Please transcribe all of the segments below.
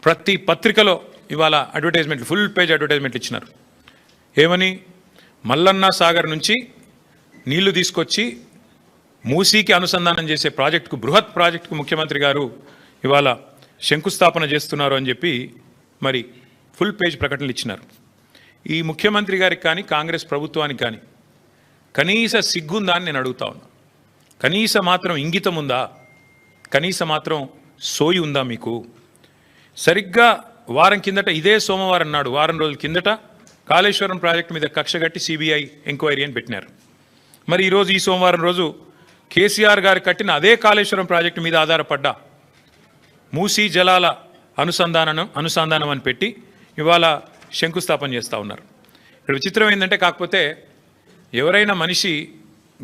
ప్రతి పత్రికలో ఇవాళ అడ్వర్టైజ్మెంట్లు, ఫుల్ పేజ్ అడ్వర్టైజ్మెంట్లు ఇచ్చినారు. ఏమని? మల్లన్న సాగర్ నుంచి నీళ్లు తీసుకొచ్చి మూసీకి అనుసంధానం చేసే ప్రాజెక్టుకు, బృహత్ ప్రాజెక్టుకు ముఖ్యమంత్రి గారు ఇవాళ శంకుస్థాపన చేస్తున్నారు అని చెప్పి మరి ఫుల్ పేజ్ ప్రకటనలు ఇచ్చినారు. ఈ ముఖ్యమంత్రి గారికి కానీ కాంగ్రెస్ ప్రభుత్వానికి కానీ కనీస సిగ్గుందా అని నేను అడుగుతా ఉన్నా. కనీస మాత్రం ఇంగితం ఉందా? కనీస మాత్రం సోయి ఉందా మీకు? సరిగ్గా వారం కిందట, ఇదే సోమవారం నాడు, వారం రోజుల కిందట కాళేశ్వరం ప్రాజెక్టు మీద కక్షగట్టి సిబిఐ ఎంక్వైరీ అని పెట్టినారు. మరి ఈరోజు, ఈ సోమవారం రోజు కేసీఆర్ గారు కట్టిన అదే కాళేశ్వరం ప్రాజెక్టు మీద ఆధారపడ్డ మూసీ జలాల అనుసంధానం అని పెట్టి ఇవాళ శంకుస్థాపన చేస్తూ ఉన్నారు. ఇక్కడ విచిత్రం ఏంటంటే, కాకపోతే ఎవరైనా మనిషి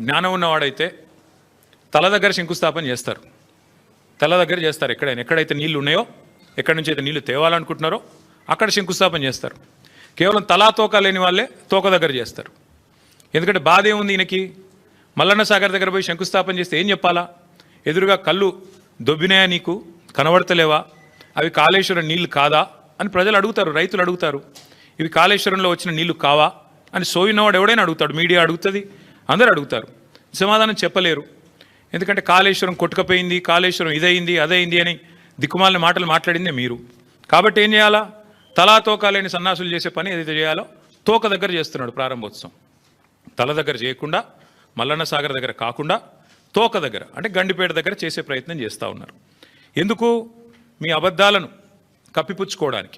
జ్ఞానం ఉన్నవాడైతే తల దగ్గర శంకుస్థాపన చేస్తారు. తల దగ్గర చేస్తారు. ఎక్కడైతే నీళ్లు ఉన్నాయో, ఎక్కడి నుంచి అయితే నీళ్లు తేవాలనుకుంటున్నారో అక్కడ శంకుస్థాపన చేస్తారు. కేవలం తలా తోక లేని వాళ్ళే తోక దగ్గర చేస్తారు. ఎందుకంటే బాధ ఏముంది ఈయనకి? మల్లన్న సాగర్ దగ్గర పోయి శంకుస్థాపన చేస్తే ఏం చెప్పాలా? ఎదురుగా కళ్ళు దొబ్బినాయా, నీకు కనబడతలేవా, అవి కాళేశ్వరం నీళ్లు కాదా అని ప్రజలు అడుగుతారు, రైతులు అడుగుతారు. ఇవి కాళేశ్వరంలో వచ్చిన నీళ్లు కావా అని సోయినవాడు ఎవడైనా అడుగుతాడు, మీడియా అడుగుతుంది, అందరూ అడుగుతారు. సమాధానం చెప్పలేరు. ఎందుకంటే కాళేశ్వరం కొట్టుకపోయింది, కాళేశ్వరం ఇదైంది అదైంది అని దిక్కుమాలిన మాటలు మాట్లాడిందే మీరు. కాబట్టి ఏం చేయాలా? తలా తోక లేని సన్నాసులు చేసే పని ఏదైతే చేయాలో తోక దగ్గర చేస్తున్నాడు ప్రారంభోత్సవం. తల దగ్గర చేయకుండా, మల్లన్న సాగర్ దగ్గర కాకుండా తోక దగ్గర, అంటే గండిపేట దగ్గర చేసే ప్రయత్నం చేస్తూ ఉన్నారు. ఎందుకు? మీ అబద్ధాలను కప్పిపుచ్చుకోవడానికి.